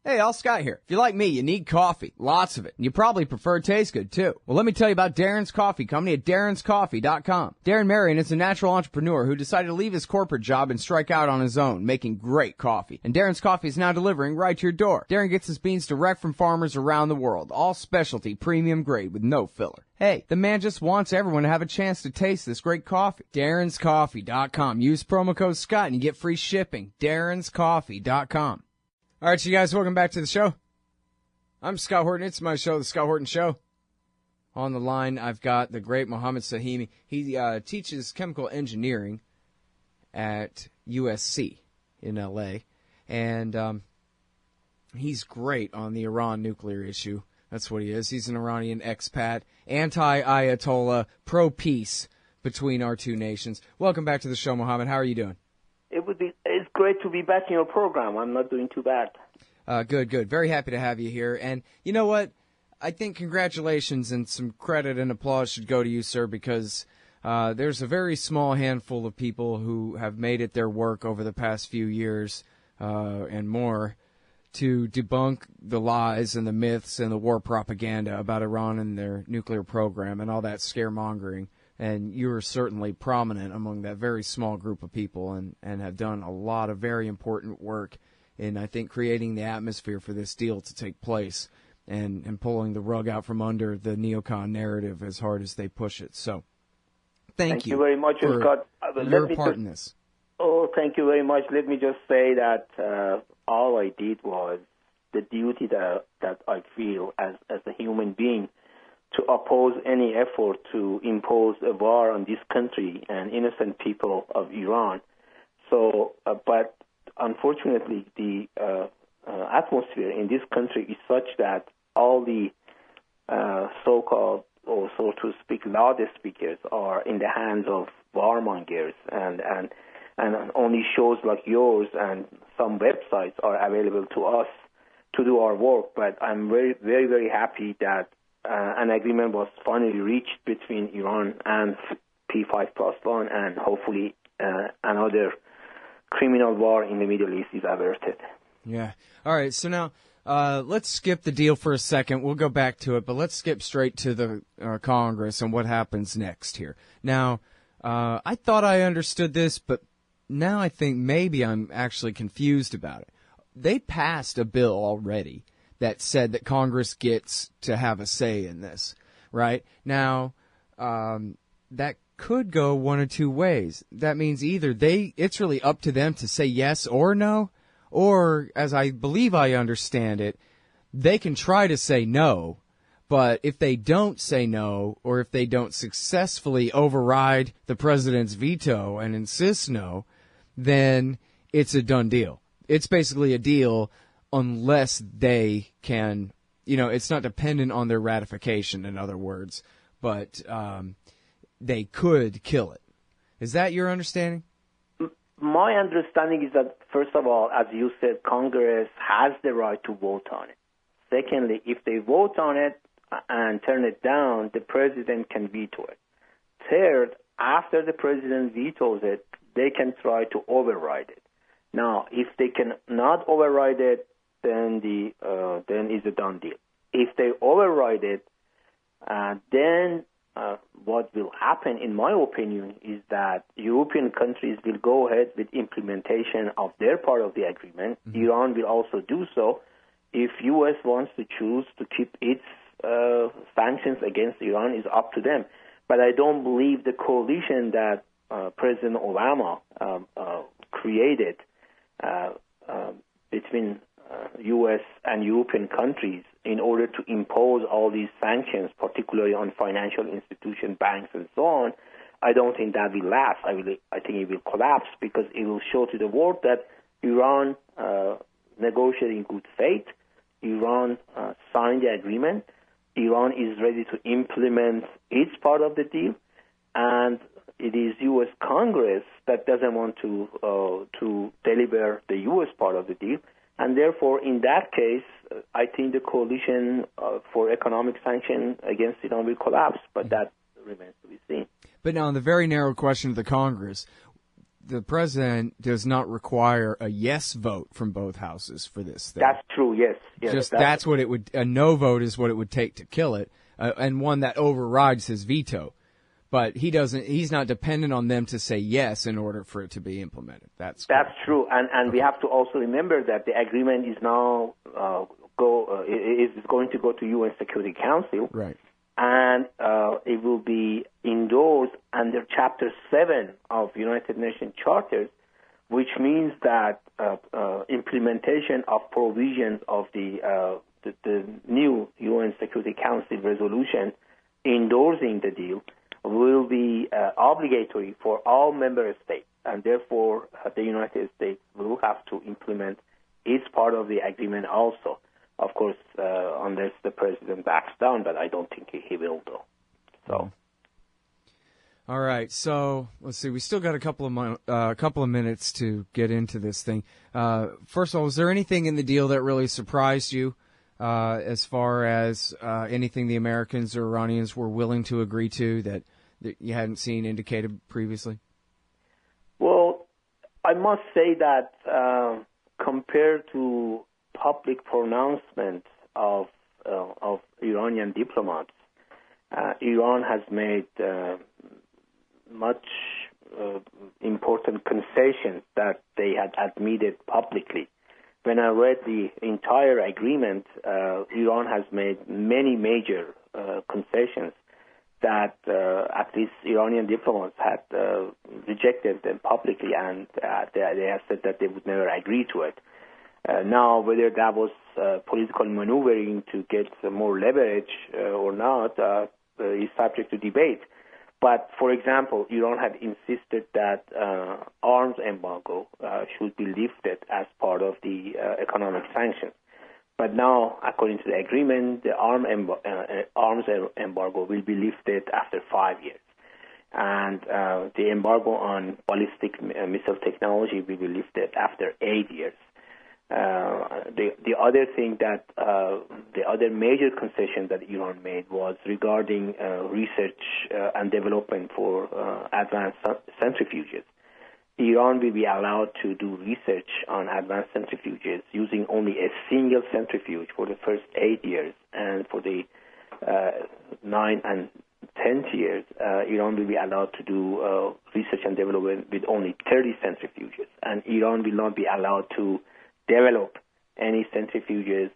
Hey, all Scott here. If you're like me, you need coffee. Lots of it. And you probably prefer it tastes good, too. Well, let me tell you about Darren's Coffee Company at darrenscoffee.com. Darren Marion is a natural entrepreneur who decided to leave his corporate job and strike out on his own, making great coffee. And Darren's Coffee is now delivering right to your door. Darren gets his beans direct from farmers around the world. All specialty, premium grade with no filler. Hey, the man just wants everyone to have a chance to taste this great coffee. darrenscoffee.com. Use promo code Scott and you get free shipping. darrenscoffee.com. All right, you guys, welcome back to the show. I'm Scott Horton. It's my show, The Scott Horton Show. On the line, I've got the great Mohammed Sahimi. He teaches chemical engineering at USC in L.A., and he's great on the Iran nuclear issue. That's what he is. He's an Iranian expat, anti-Ayatollah, pro-peace between our two nations. Welcome back to the show, Mohammed. How are you doing? It's great to be back in your program. I'm not doing too bad. Good. Very happy to have you here. And you know what? I think congratulations and some credit and applause should go to you, sir, because there's a very small handful of people who have made it their work over the past few years and more to debunk the lies and the myths and the war propaganda about Iran and their nuclear program and all that scaremongering. And you are certainly prominent among that very small group of people and have done a lot of very important work in, I think, creating the atmosphere for this deal to take place and pulling the rug out from under the neocon narrative as hard as they push it. So thank you very much, for Scott. your part in this. Oh, thank you very much. Let me just say that all I did was the duty that I feel as a human being to oppose any effort to impose a war on this country and innocent people of Iran. So, but unfortunately, the atmosphere in this country is such that all the so-called, or so to speak, loudspeakers are in the hands of warmongers, and only shows like yours and some websites are available to us to do our work. But I'm very, very, very happy that an agreement was finally reached between Iran and P5+1, and hopefully another criminal war in the Middle East is averted. Yeah. All right. So now let's skip the deal for a second. We'll go back to it, but let's skip straight to the Congress and what happens next here. Now, I thought I understood this, but now I think maybe I'm actually confused about it. They passed a bill already that said that Congress gets to have a say in this, right? Now, that could go one of two ways. That means either it's really up to them to say yes or no, or, as I believe I understand it, they can try to say no, but if they don't say no, or if they don't successfully override the president's veto and insist no, then it's a done deal. It's basically a deal unless they can, it's not dependent on their ratification, in other words, but they could kill it. Is that your understanding? My understanding is that, first of all, as you said, Congress has the right to vote on it. Secondly, if they vote on it and turn it down, the president can veto it. Third, after the president vetoes it, they can try to override it. Now, if they cannot override it, then it's a done deal. If they override it, then what will happen, in my opinion, is that European countries will go ahead with implementation of their part of the agreement. Mm-hmm. Iran will also do so. If U.S. wants to choose to keep its sanctions against Iran, is up to them. But I don't believe the coalition that President Obama created between U.S. and European countries in order to impose all these sanctions, particularly on financial institutions, banks, and so on, I don't think that will last. I think it will collapse because it will show to the world that Iran negotiated in good faith. Iran signed the agreement. Iran is ready to implement its part of the deal, and it is U.S. Congress that doesn't want to deliver the U.S. part of the deal. And therefore, in that case, I think the coalition for economic sanction against Iran will collapse, but that remains to be seen. But now, on the very narrow question of the Congress, the president does not require a yes vote from both houses for this thing. That's true. Yes. That's what it would. A no vote is what it would take to kill it, and one that overrides his veto. But he's not dependent on them to say yes in order for it to be implemented. That's true. And we have to also remember that the agreement is now is going to go to UN Security Council. Right. And it will be endorsed under Chapter 7 of United Nations Charters, which means that implementation of provisions of the new UN Security Council resolution endorsing the deal will be obligatory for all member states, and therefore the United States will have to implement its part of the agreement also. Of course, unless the president backs down, but I don't think he will, though. So, all right. So let's see. We still got a couple of minutes to get into this thing. First of all, was there anything in the deal that really surprised you, as far as anything the Americans or Iranians were willing to agree to that you hadn't seen indicated previously? Well, I must say that compared to public pronouncements of Iranian diplomats, Iran has made much important concessions that they had admitted publicly. When I read the entire agreement, Iran has made many major concessions that at least Iranian diplomats had rejected them publicly, and they have said that they would never agree to it. Now, whether that was political maneuvering to get more leverage or not is subject to debate. But, for example, Iran had insisted that arms embargo should be lifted as part of the economic sanctions. But now, according to the agreement, the arms embargo will be lifted after 5 years. And the embargo on ballistic missile technology will be lifted after 8 years. The other thing that the other major concession that Iran made was regarding research and development for advanced centrifuges. Iran will be allowed to do research on advanced centrifuges using only a single centrifuge for the first 8 years, and for the 9th and 10th years, Iran will be allowed to do research and development with only 30 centrifuges, and Iran will not be allowed to develop any centrifuges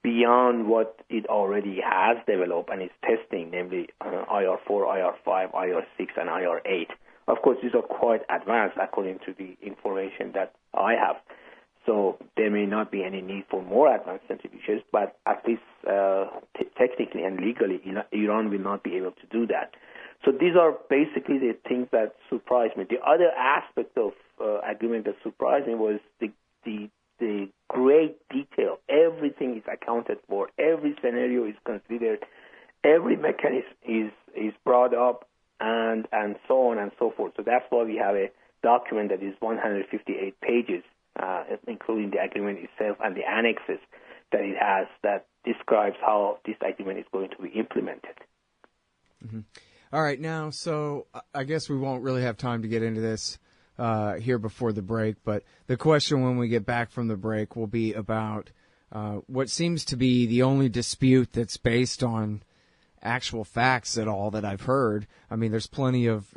beyond what it already has developed and is testing, namely IR4, IR5, IR6, and IR8. Of course, these are quite advanced according to the information that I have. So there may not be any need for more advanced centrifuges, but at least technically and legally, Iran will not be able to do that. So these are basically the things that surprised me. The other aspect of agreement that surprised me was the great detail. Everything is accounted for. Every scenario is considered. Every mechanism is brought up, and so on and so forth. So that's why we have a document that is 158 pages, including the agreement itself and the annexes that it has, that describes how this agreement is going to be implemented. Mm-hmm. All right, now, so I guess we won't really have time to get into this here before the break, but the question when we get back from the break will be about what seems to be the only dispute that's based on actual facts at all that I've heard. I mean, there's plenty of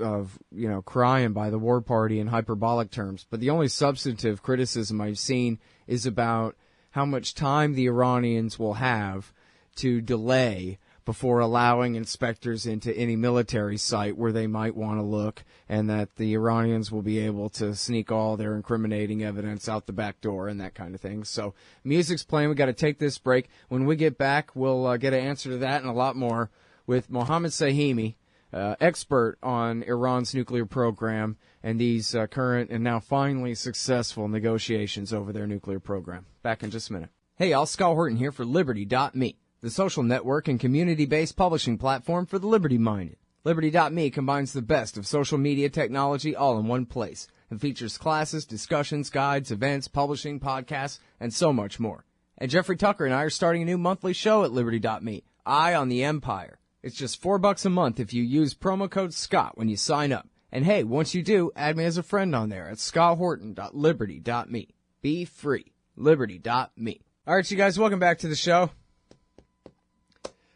crying by the war party in hyperbolic terms, but the only substantive criticism I've seen is about how much time the Iranians will have to delay before allowing inspectors into any military site where they might want to look, and that the Iranians will be able to sneak all their incriminating evidence out the back door and that kind of thing. So music's playing. We got to take this break. When we get back, we'll get an answer to that and a lot more with Mohammad Sahimi, expert on Iran's nuclear program and these current and now finally successful negotiations over their nuclear program. Back in just a minute. Hey, I'll Scott Horton here for Liberty.me, the social network and community-based publishing platform for the liberty-minded. Liberty.me combines the best of social media technology all in one place and features classes, discussions, guides, events, publishing, podcasts, and so much more. And Jeffrey Tucker and I are starting a new monthly show at Liberty.me, Eye on the Empire. It's just $4 a month if you use promo code SCOTT when you sign up. And hey, once you do, add me as a friend on there at scotthorton.liberty.me. Be free. Liberty.me. All right, you guys, welcome back to the show.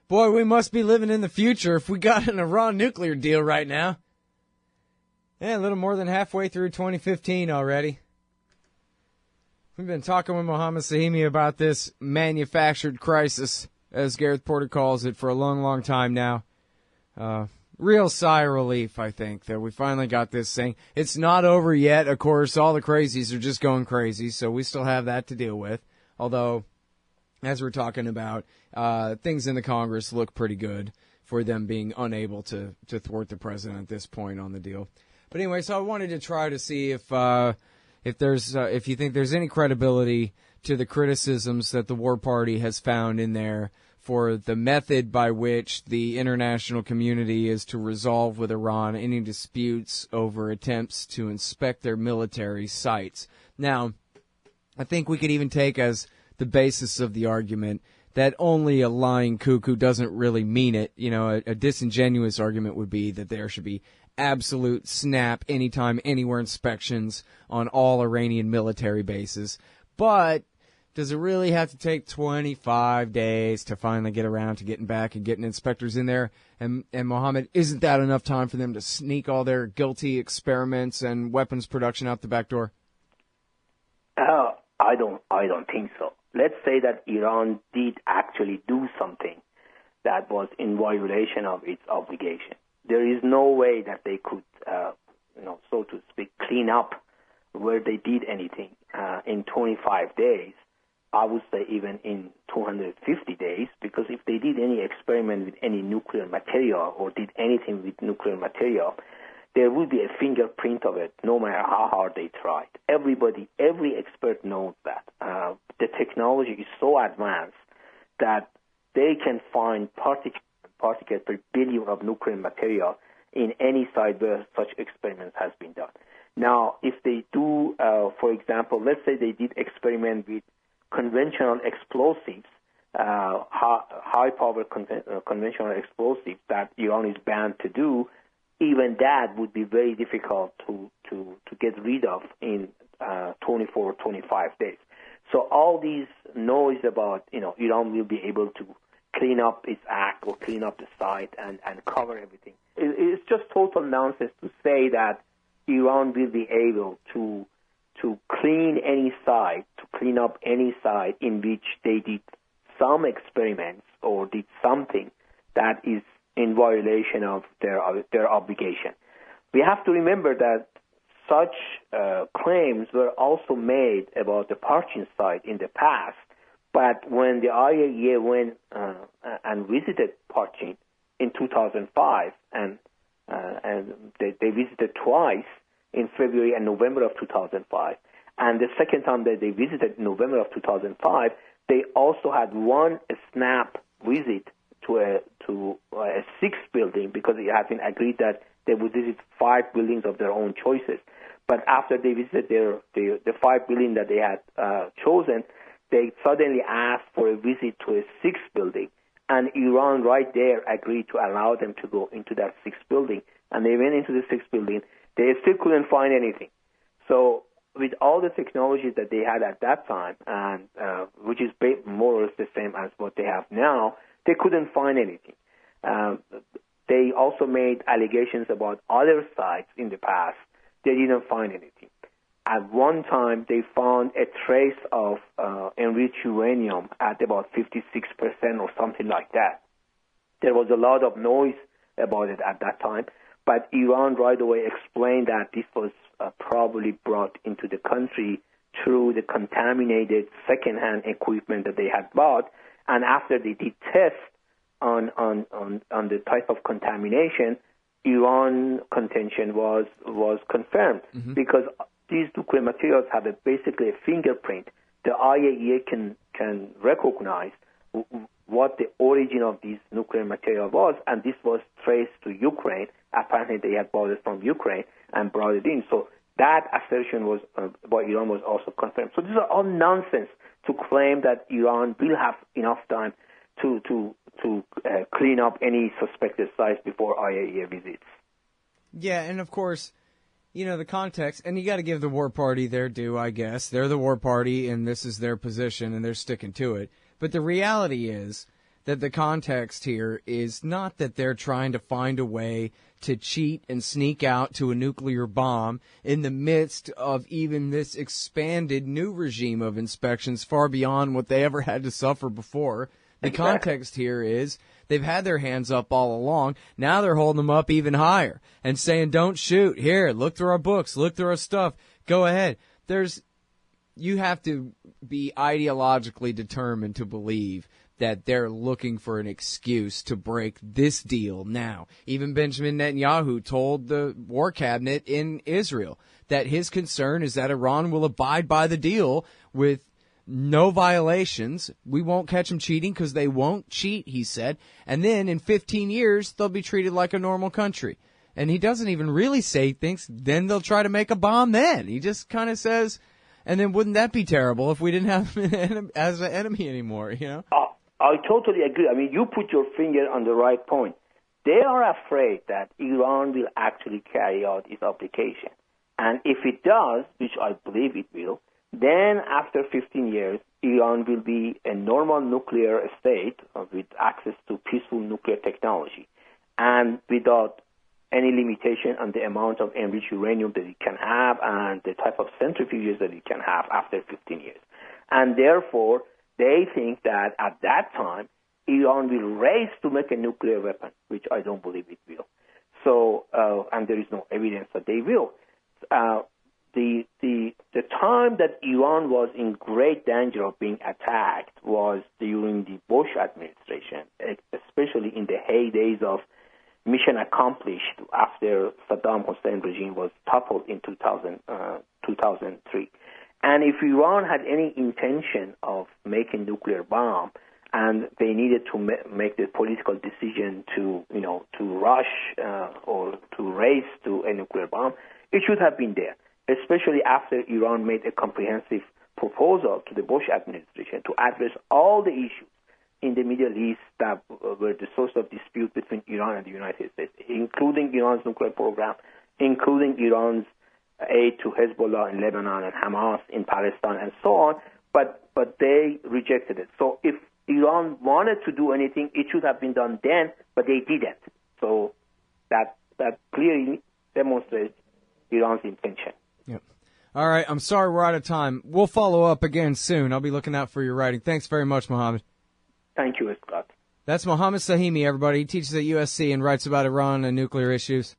Boy, we must be living in the future if we got an Iran nuclear deal right now. Yeah, a little more than halfway through 2015 already. We've been talking with Mohammed Sahimi about this manufactured crisis, as Gareth Porter calls it, for a long, long time now. Real sigh of relief, I think, that we finally got this thing. It's not over yet. Of course, all the crazies are just going crazy, so we still have that to deal with. Although, as we're talking about, things in the Congress look pretty good for them being unable to thwart the president at this point on the deal. But anyway, so I wanted to try to see if you think there's any credibility to the criticisms that the War Party has found in there for the method by which the international community is to resolve with Iran any disputes over attempts to inspect their military sites. Now, I think we could even take as the basis of the argument that only a lying cuckoo doesn't really mean it. You know, a disingenuous argument would be that there should be absolute snap anytime, anywhere inspections on all Iranian military bases. But does it really have to take 25 days to finally get around to getting back and getting inspectors in there? And Mohammed, isn't that enough time for them to sneak all their guilty experiments and weapons production out the back door? I don't think so. Let's say that Iran did actually do something that was in violation of its obligation. There is no way that they could, so to speak, clean up where they did anything in 25 days. I would say even in 250 days, because if they did any experiment with any nuclear material or did anything with nuclear material, there would be a fingerprint of it, no matter how hard they tried. Every expert knows that. The technology is so advanced that they can find particles per billion of nuclear material in any site where such experiments has been done. Now, if they do, for example, let's say they did experiment with conventional explosives, high-power conventional explosives that Iran is banned to do, even that would be very difficult to get rid of in 24 or 25 days. So all these noise about, Iran will be able to clean up its act or clean up the site and cover everything. It's just total nonsense to say that Iran will be able to clean any site, to clean up any site in which they did some experiments or did something that is in violation of their obligation. We have to remember that such claims were also made about the Parchin site in the past, but when the IAEA went and visited Parchin in 2005, and they visited twice in February and November of 2005, and the second time that they visited in November of 2005, they also had one snap visit to a sixth building, because it had been agreed that they would visit 5 buildings of their own choices. But after they visited the 5 buildings that they had chosen, they suddenly asked for a visit to a sixth building, and Iran right there agreed to allow them to go into that sixth building. And they went into the sixth building. They still couldn't find anything. So with all the technology that they had at that time, and which is more or less the same as what they have now, they couldn't find anything. They also made allegations about other sites in the past. They didn't find anything. At one time, they found a trace of enriched uranium at about 56% or something like that. There was a lot of noise about it at that time, but Iran right away explained that this was probably brought into the country through the contaminated second-hand equipment that they had bought, and after they did tests on the type of contamination, Iran contention was confirmed, because these nuclear materials have basically a fingerprint. The IAEA can recognize what the origin of this nuclear material was, and this was traced to Ukraine. Apparently, they had bought it from Ukraine and brought it in. So that assertion was by Iran was also confirmed. So these are all nonsense to claim that Iran will have enough time to clean up any suspected sites before IAEA visits. Yeah, and of course, the context, and you got to give the war party their due, I guess. They're the war party, and this is their position, and they're sticking to it. But the reality is that the context here is not that they're trying to find a way to cheat and sneak out to a nuclear bomb in the midst of even this expanded new regime of inspections far beyond what they ever had to suffer before. The context here is they've had their hands up all along. Now they're holding them up even higher and saying, don't shoot. Here, look through our books. Look through our stuff. Go ahead. You have to be ideologically determined to believe that they're looking for an excuse to break this deal now. Even Benjamin Netanyahu told the war cabinet in Israel that his concern is that Iran will abide by the deal with no violations. We won't catch them cheating because they won't cheat, he said. And then in 15 years, they'll be treated like a normal country. And he doesn't even really say things, then they'll try to make a bomb then. He just kind of says, and then wouldn't that be terrible if we didn't have him as an enemy anymore, I totally agree. I mean, you put your finger on the right point. They are afraid that Iran will actually carry out its obligation. And if it does, which I believe it will, then after 15 years, Iran will be a normal nuclear state with access to peaceful nuclear technology and without any limitation on the amount of enriched uranium that it can have and the type of centrifuges that it can have after 15 years. And therefore, they think that at that time, Iran will race to make a nuclear weapon, which I don't believe it will. So, and there is no evidence that they will. The time that Iran was in great danger of being attacked was during the Bush administration, especially in the heydays of mission accomplished after Saddam Hussein regime was toppled in 2003. And if Iran had any intention of making nuclear bomb, and they needed to make the political decision to rush or to race to a nuclear bomb, it should have been there, especially after Iran made a comprehensive proposal to the Bush administration to address all the issues in the Middle East that were the source of dispute between Iran and the United States, including Iran's nuclear program, including Iran's aid to Hezbollah in Lebanon and Hamas in Palestine and so on, but they rejected it. So if Iran wanted to do anything, it should have been done then, but they didn't. So that clearly demonstrates Iran's intention. Yep. All right, I'm sorry we're out of time. We'll follow up again soon. I'll be looking out for your writing. Thanks very much, Mohammed. Thank you, Scott. That's Mohammed Sahimi, everybody. He teaches at USC and writes about Iran and nuclear issues.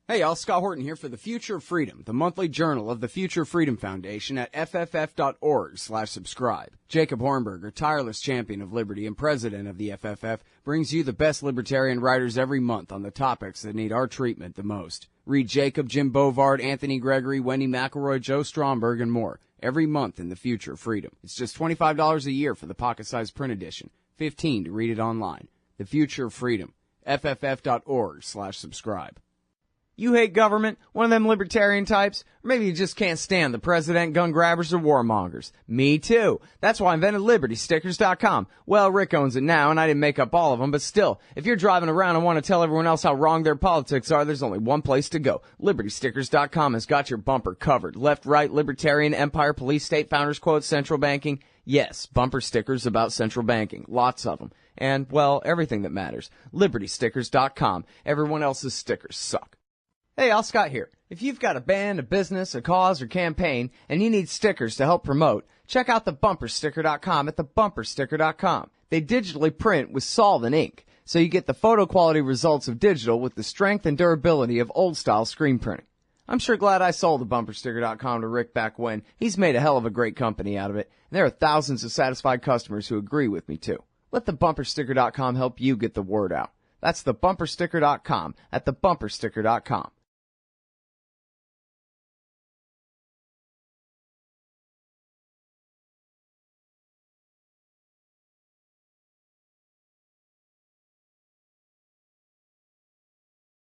Hey, y'all, Scott Horton here for The Future of Freedom, the monthly journal of the Future Freedom Foundation at fff.org/subscribe. Jacob Hornberger, tireless champion of liberty and president of the FFF, brings you the best libertarian writers every month on the topics that need our treatment the most. Read Jacob, Jim Bovard, Anthony Gregory, Wendy McElroy, Joe Stromberg, and more every month in The Future of Freedom. It's just $25 a year for the pocket-sized print edition, $15 to read it online. The Future of Freedom, fff.org/subscribe. You hate government, one of them libertarian types, or maybe you just can't stand the president, gun grabbers, or warmongers. Me too. That's why I invented LibertyStickers.com. Well, Rick owns it now, and I didn't make up all of them, but still, if you're driving around and want to tell everyone else how wrong their politics are, there's only one place to go. LibertyStickers.com has got your bumper covered. Left, right, libertarian, empire, police, state, founders, quotes, central banking. Yes, bumper stickers about central banking. Lots of them. And, well, everything that matters. LibertyStickers.com. Everyone else's stickers suck. Hey, Al Scott here. If you've got a band, a business, a cause, or campaign, and you need stickers to help promote, check out thebumpersticker.com at thebumpersticker.com. They digitally print with solvent ink, so you get the photo quality results of digital with the strength and durability of old-style screen printing. I'm sure glad I sold thebumpersticker.com to Rick back when. He's made a hell of a great company out of it, and there are thousands of satisfied customers who agree with me, too. Let thebumpersticker.com help you get the word out. That's thebumpersticker.com at thebumpersticker.com.